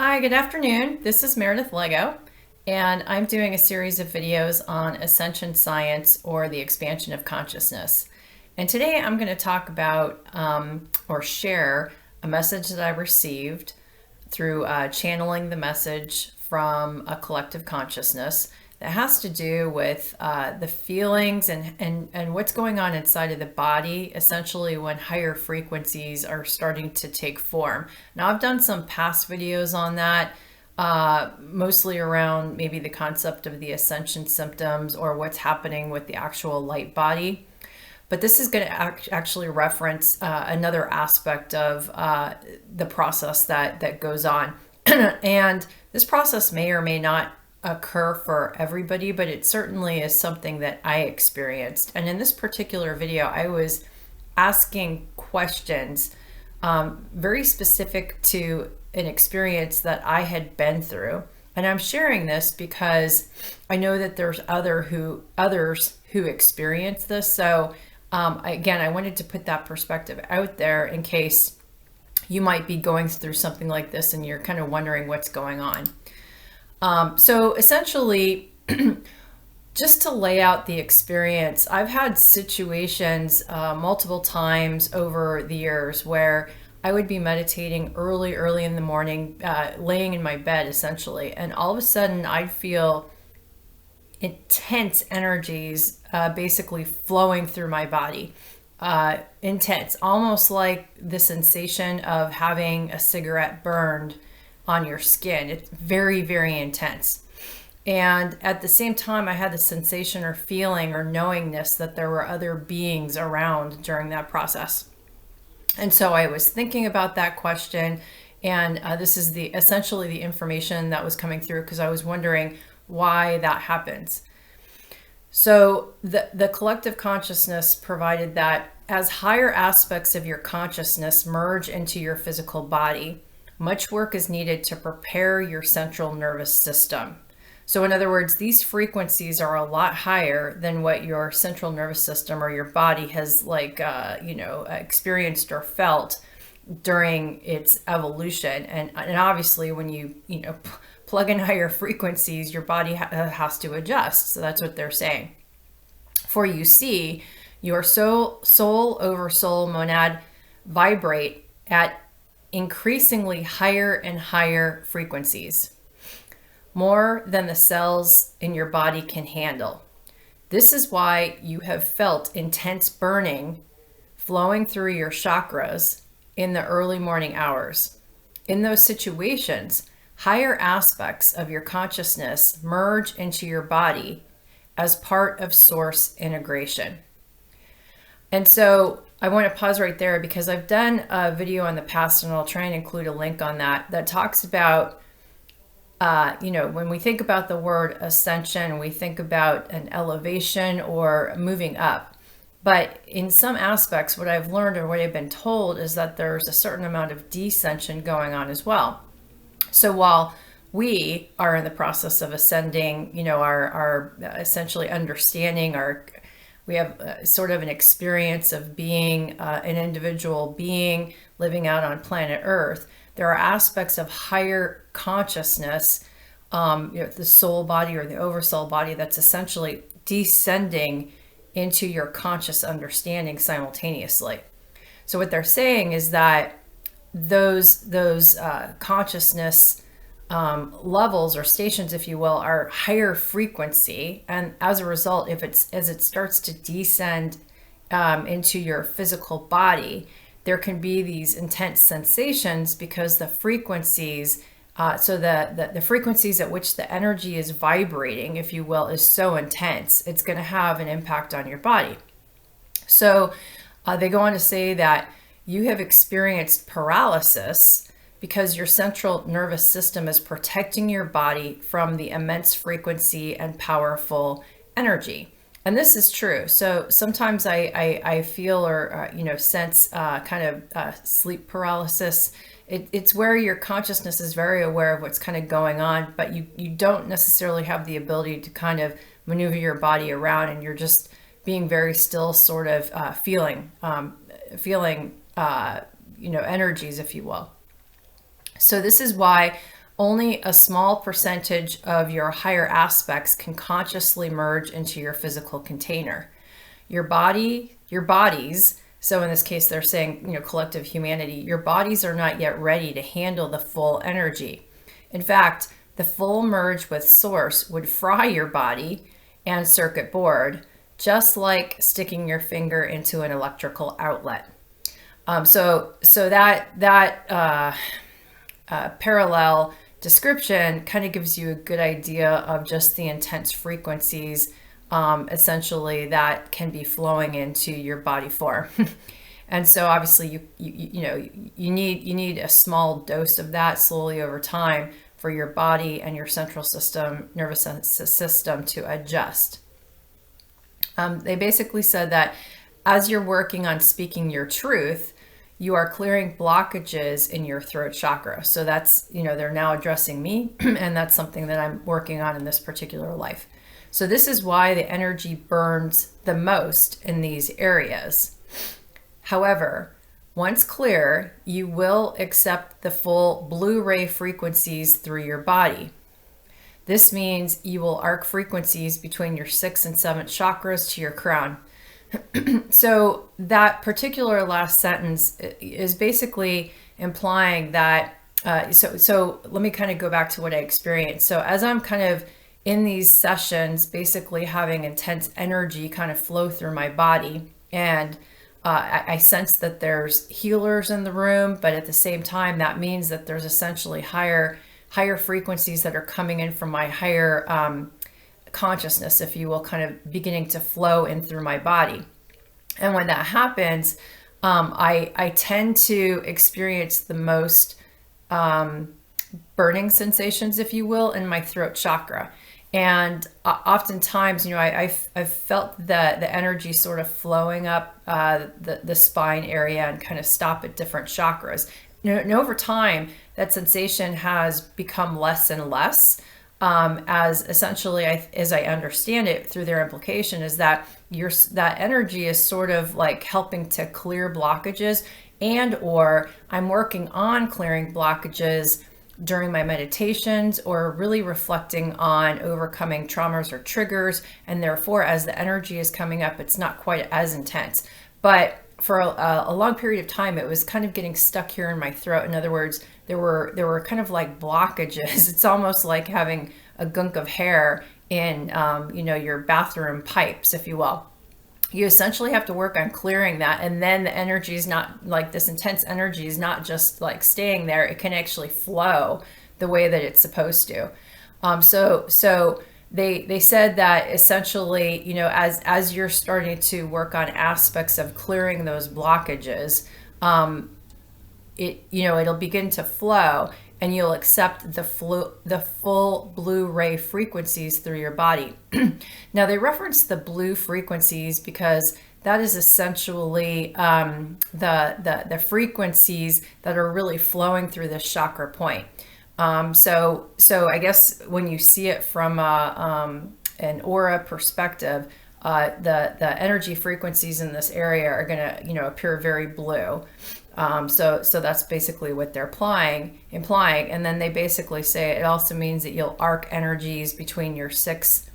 Hi, good afternoon. This is Meredith Lego, and I'm doing a series of videos on Ascension science or the expansion of consciousness. And today I'm going to talk about or share a message that I received through channeling the message from a collective consciousness that has to do with the feelings and what's going on inside of the body, essentially when higher frequencies are starting to take form. Now, I've done some past videos on that, mostly around maybe the concept of the ascension symptoms or what's happening with the actual light body. But this is going to actually reference another aspect of the process that goes on. And this process may or may not occur for everybody, but it certainly is something that I experienced. And in this particular video, I was asking questions very specific to an experience that I had been through. And I'm sharing this because I know that there's others who experience this. So again, I wanted to put that perspective out there in case you might be going through something like this and you're kind of wondering what's going on. So essentially, just to lay out the experience, I've had situations multiple times over the years where I would be meditating early in the morning, laying in my bed essentially, and all of a sudden I'd feel intense energies basically flowing through my body. Intense, almost like the sensation of having a cigarette burned on your skin. It's very, very intense. And at the same time, I had the sensation or feeling or knowingness that there were other beings around during that process. And so I was thinking about that question, and this is essentially the information that was coming through because I was wondering why that happens. So the collective consciousness provided that as higher aspects of your consciousness merge into your physical body, much work is needed to prepare your central nervous system. So in other words, these frequencies are a lot higher than what your central nervous system or your body has experienced or felt during its evolution. And obviously when you plug in higher frequencies, your body has to adjust. So that's what they're saying. For you see, your soul over soul monad vibrate at increasingly higher and higher frequencies, more than the cells in your body can handle. This is why you have felt intense burning flowing through your chakras in the early morning hours. In those situations, higher aspects of your consciousness merge into your body as part of source integration. And so I want to pause right there because I've done a video in the past, and I'll try and include a link on that talks about, when we think about the word ascension, we think about an elevation or moving up. But in some aspects, what I've learned or what I've been told is that there's a certain amount of descension going on as well. So while we are in the process of ascending, our essentially understanding, we have sort of an experience of being an individual being living out on planet Earth. There are aspects of higher consciousness, the soul body or the oversoul body, that's essentially descending into your conscious understanding simultaneously. So what they're saying is that those consciousness levels or stations, if you will, are higher frequency, and as a result, as it starts to descend into your physical body, there can be these intense sensations because the frequencies, the frequencies at which the energy is vibrating, if you will, is so intense, it's going to have an impact on your body. So they go on to say that you have experienced paralysis because your central nervous system is protecting your body from the immense frequency and powerful energy. And this is true. So sometimes I feel or sense kind of sleep paralysis. It's where your consciousness is very aware of what's kind of going on, but you don't necessarily have the ability to kind of maneuver your body around, and you're just being very still, sort of feeling energies, if you will. So this is why only a small percentage of your higher aspects can consciously merge into your physical container. Your bodies, so in this case, they're saying, collective humanity, your bodies are not yet ready to handle the full energy. In fact, the full merge with source would fry your body and circuit board, just like sticking your finger into an electrical outlet. So that parallel description kind of gives you a good idea of just the intense frequencies, essentially, that can be flowing into your body form. And so obviously you need a small dose of that slowly over time for your body and your central nervous system to adjust. They basically said that as you're working on speaking your truth, you are clearing blockages in your throat chakra. So that's, they're now addressing me, and that's something that I'm working on in this particular life. So this is why the energy burns the most in these areas. However, once clear, you will accept the full blue ray frequencies through your body. This means you will arc frequencies between your 6th and 7th chakras to your crown. So that particular last sentence is basically implying that, so let me kind of go back to what I experienced. So as I'm kind of in these sessions, basically having intense energy kind of flow through my body, and I sense that there's healers in the room, but at the same time, that means that there's essentially higher frequencies that are coming in from my higher consciousness, if you will, kind of beginning to flow in through my body. And when that happens, I tend to experience the most burning sensations, if you will, in my throat chakra. And oftentimes, I've felt the energy sort of flowing up the spine area and kind of stop at different chakras. And over time, that sensation has become less and less, as essentially, as I understand it through their implication, is that that energy is sort of like helping to clear blockages, and or I'm working on clearing blockages during my meditations, or really reflecting on overcoming traumas or triggers, and therefore as the energy is coming up, it's not quite as intense. But for a long period of time, it was kind of getting stuck here in my throat. In other words, there were kind of like blockages. It's almost like having a gunk of hair in your bathroom pipes, if you will. You essentially have to work on clearing that, and then the energy is not like this intense energy is not just like staying there. It can actually flow the way that it's supposed to. So they said that essentially, as you're starting to work on aspects of clearing those blockages, it'll begin to flow, and you'll accept the full blue ray frequencies through your body. Now, they reference the blue frequencies because that is essentially the frequencies that are really flowing through this chakra point. So I guess when you see it from an aura perspective, the energy frequencies in this area are going to appear very blue. So that's basically what they're implying. And then they basically say it also means that you'll arc energies between your 6th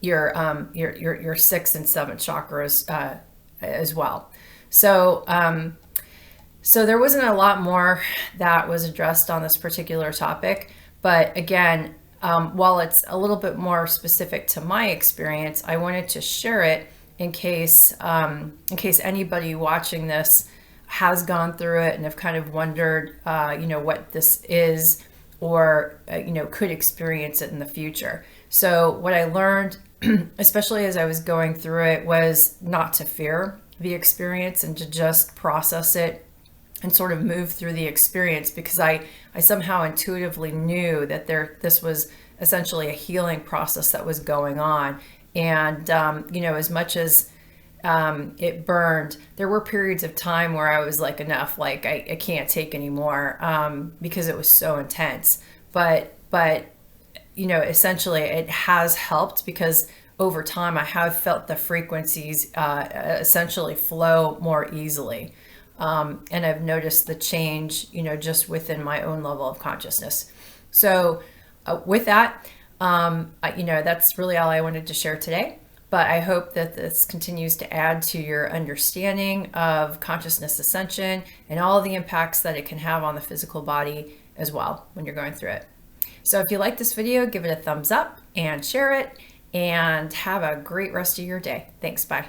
and 7th chakras as well. So there wasn't a lot more that was addressed on this particular topic, but again, while it's a little bit more specific to my experience, I wanted to share it in case anybody watching this has gone through it and have kind of wondered, what this is, or, could experience it in the future. So what I learned, especially as I was going through it, was not to fear the experience and to just process it and sort of move through the experience, because I somehow intuitively knew that this was essentially a healing process that was going on. And, as much as it burned, there were periods of time where I was like, enough, like I can't take anymore, because it was so intense. But essentially it has helped, because over time I have felt the frequencies essentially flow more easily. And I've noticed the change, just within my own level of consciousness. So with that, that's really all I wanted to share today. But I hope that this continues to add to your understanding of consciousness ascension and all the impacts that it can have on the physical body as well when you're going through it. So if you like this video, give it a thumbs up and share it, and have a great rest of your day. Thanks. Bye.